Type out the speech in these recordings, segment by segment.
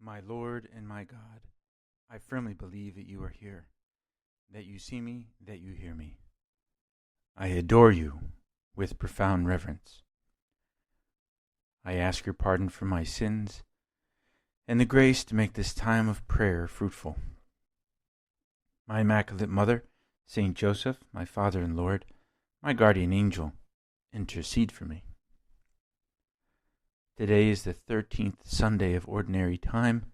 My Lord and my God, I firmly believe that you are here, that you see me, that you hear me. I adore you with profound reverence. I ask your pardon for my sins and the grace to make this time of prayer fruitful. My Immaculate Mother, Saint Joseph, my Father and Lord, my guardian angel, intercede for me. Today is the 13th Sunday of Ordinary Time,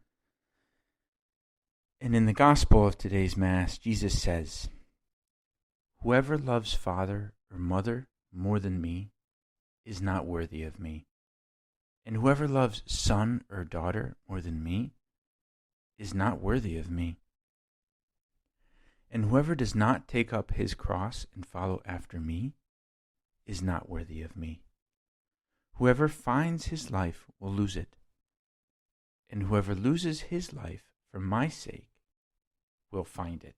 and in the Gospel of today's Mass, Jesus says, "Whoever loves father or mother more than me is not worthy of me, and whoever loves son or daughter more than me is not worthy of me. And whoever does not take up his cross and follow after me is not worthy of me. Whoever finds his life will lose it, and whoever loses his life for my sake will find it."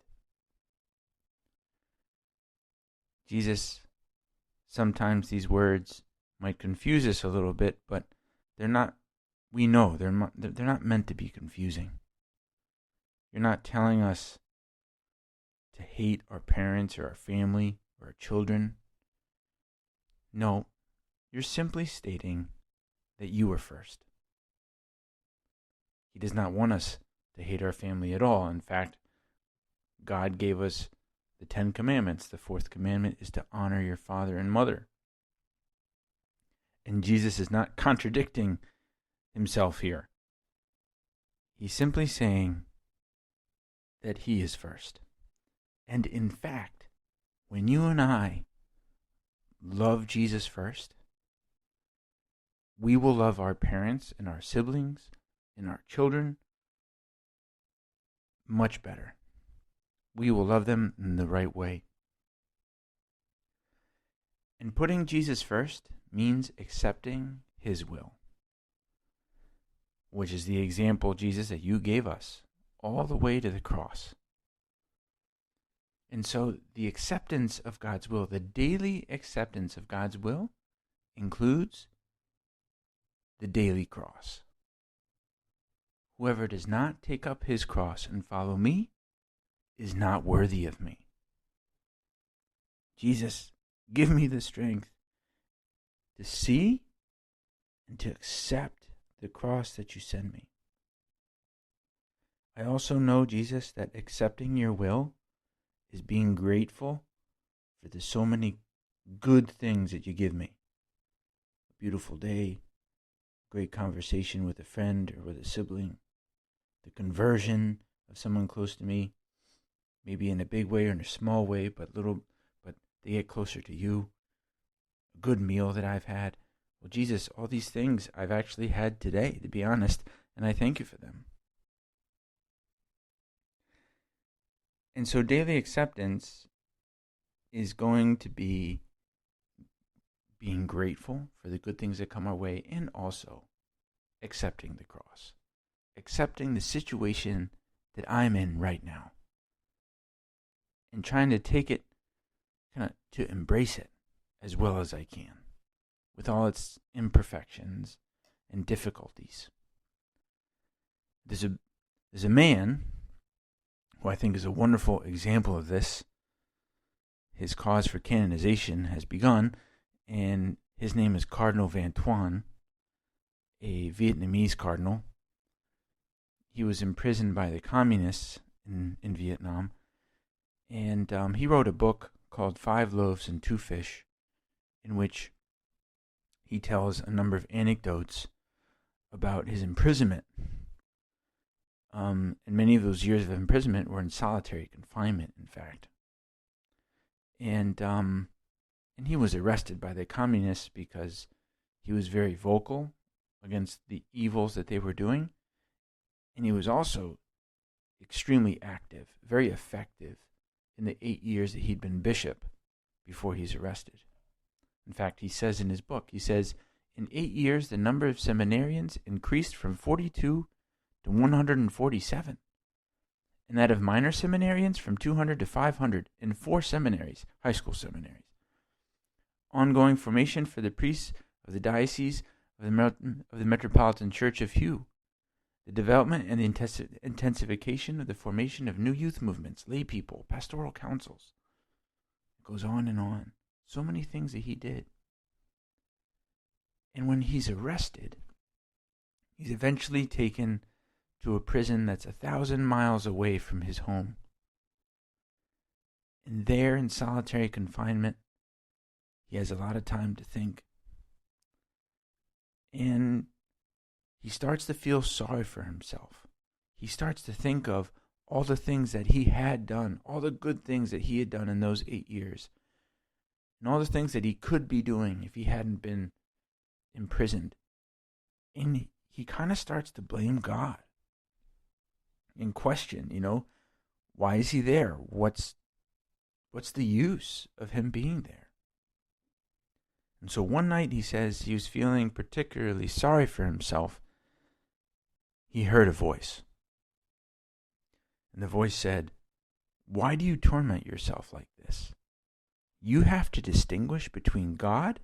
Jesus, sometimes these words might confuse us a little bit, but they're not. We know they're not meant to be confusing. You're not telling us to hate our parents or our family or our children. No, you're simply stating that you are first. He does not want us to hate our family at all. In fact, God gave us the 10 Commandments. The 4th commandment is to honor your father and mother. And Jesus is not contradicting himself here. He's simply saying that he is first. And in fact, when you and I love Jesus first, we will love our parents and our siblings and our children much better. We will love them in the right way. And putting Jesus first means accepting his will, which is the example, Jesus, that you gave us all the way to the cross. And so the acceptance of God's will, the daily acceptance of God's will, includes the daily cross. Whoever does not take up his cross and follow me is not worthy of me. Jesus, give me the strength to see and to accept the cross that you send me. I also know, Jesus, that accepting your will is being grateful for the so many good things that you give me. A beautiful day, great conversation with a friend or with a sibling, the conversion of someone close to me, maybe in a big way or in a small way, but they get closer to you. A good meal that I've had. Well, Jesus, all these things I've actually had today, to be honest, and I thank you for them. And so daily acceptance is going to be being grateful for the good things that come our way, and also accepting the cross, accepting the situation that I'm in right now, and trying to take it, to embrace it as well as I can, with all its imperfections and difficulties. There's a man who I think is a wonderful example of this. His cause for canonization has begun, and his name is Cardinal Van Thuan, a Vietnamese cardinal. He was imprisoned by the communists in Vietnam, and he wrote a book called 5 Loaves and 2 Fish, in which he tells a number of anecdotes about his imprisonment. And many of those years of imprisonment were in solitary confinement, in fact. And he was arrested by the communists because he was very vocal against the evils that they were doing. And he was also extremely active, very effective in the 8 years that he'd been bishop before he's arrested. In fact, he says in his book, in 8 years, the number of seminarians increased from 42 to 147, and that of minor seminarians from 200 to 500 in 4 seminaries, high school seminaries. Ongoing formation for the priests of the diocese of the Metropolitan Church of Hue The development and intensification of the formation of new youth movements, lay people, pastoral councils. It goes on and on. So many things that he did. And when he's arrested, he's eventually taken to a prison that's 1,000 miles away from his home. And there, in solitary confinement, he has a lot of time to think. And he starts to feel sorry for himself. He starts to think of all the things that he had done, all the good things that he had done in those 8 years, and all the things that he could be doing if he hadn't been imprisoned. And he kind of starts to blame God and question, why is he there? What's the use of him being there? And so one night, he says, he was feeling particularly sorry for himself. He heard a voice. And the voice said, "Why do you torment yourself like this? You have to distinguish between God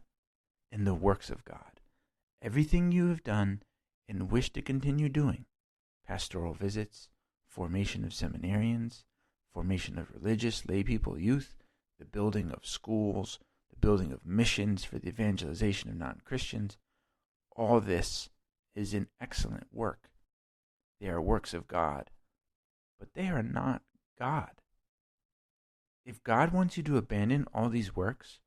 and the works of God. Everything you have done and wish to continue doing, pastoral visits, formation of seminarians, formation of religious lay people, youth, the building of schools, the building of missions for the evangelization of non-Christians, all this is an excellent work. They are works of God, but they are not God. If God wants you to abandon all these works,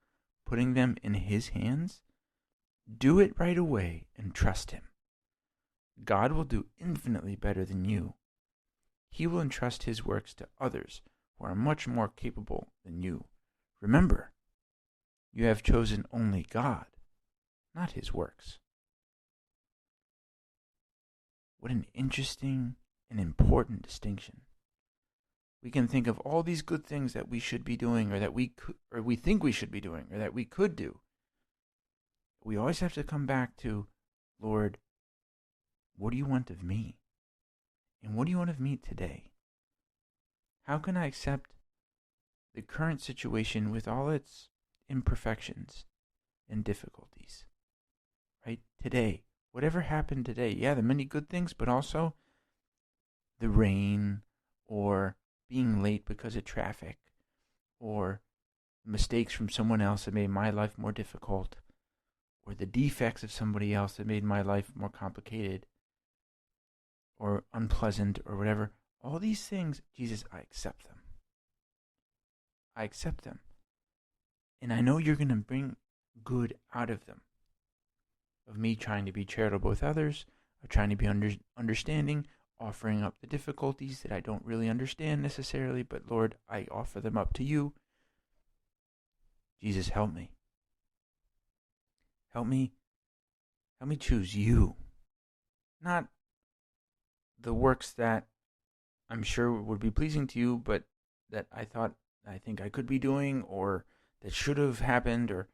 putting them in His hands, do it right away and trust Him. God will do infinitely better than you. He will entrust His works to others who are much more capable than you. Remember, you have chosen only God, not His works." What an interesting and important distinction. We can think of all these good things that we should be doing, or that we think we should be doing, or that we could do. We always have to come back to, Lord, what do you want of me? And what do you want of me today? How can I accept the current situation with all its imperfections and difficulties? Right? Today. Whatever happened today. Yeah, the many good things, but also the rain, or being late because of traffic, or mistakes from someone else that made my life more difficult, or the defects of somebody else that made my life more complicated or unpleasant or whatever. All these things, Jesus, I accept them. I accept them. And I know you're going to bring good out of them. Of me trying to be charitable with others, of trying to be understanding, offering up the difficulties that I don't really understand necessarily, but Lord, I offer them up to you. Jesus, help me. Help me choose you. Not the works that I'm sure would be pleasing to you, but that I think I could be doing, or that should have happened, or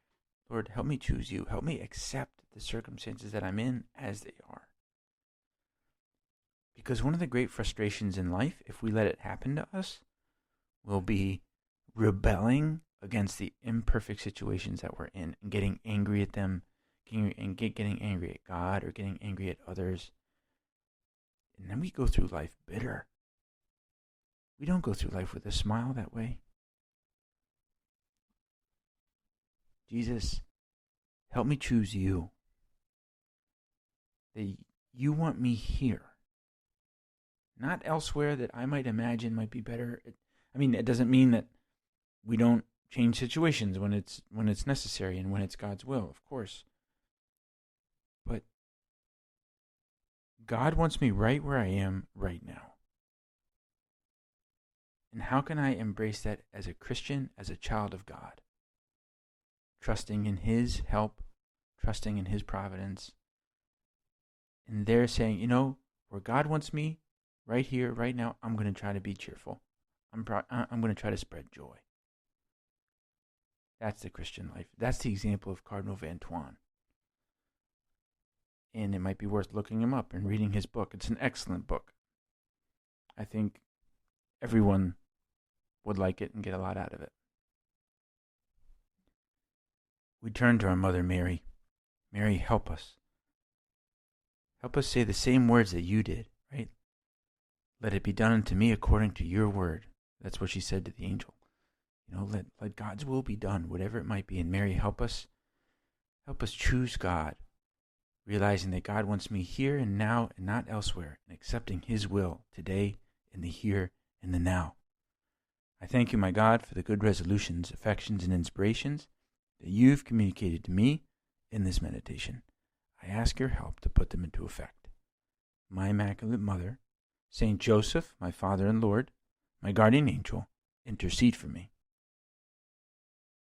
Lord, help me choose you. Help me accept the circumstances that I'm in as they are. Because one of the great frustrations in life, if we let it happen to us, will be rebelling against the imperfect situations that we're in and getting angry at them, getting angry at God, or getting angry at others. And then we go through life bitter. We don't go through life with a smile that way. Jesus, help me choose you. That you want me here, not elsewhere that I might imagine might be better. It doesn't mean that we don't change situations when it's necessary and when it's God's will, of course. But God wants me right where I am right now. And how can I embrace that as a Christian, as a child of God? Trusting in His help, trusting in His providence. And they're saying, where God wants me, right here, right now, I'm going to try to be cheerful. I'm going to try to spread joy. That's the Christian life. That's the example of Cardinal Van Thuan. And it might be worth looking him up and reading his book. It's an excellent book. I think everyone would like it and get a lot out of it. We turn to our Mother Mary. Mary, help us. Help us say the same words that you did, right? Let it be done unto me according to your word. That's what she said to the angel. Let God's will be done, whatever it might be. And Mary, help us choose God, realizing that God wants me here and now and not elsewhere, and accepting his will today, in the here and the now. I thank you, my God, for the good resolutions, affections, and inspirations that you've communicated to me in this meditation. I ask your help to put them into effect. My Immaculate Mother, Saint Joseph, my Father and Lord, my guardian angel, intercede for me.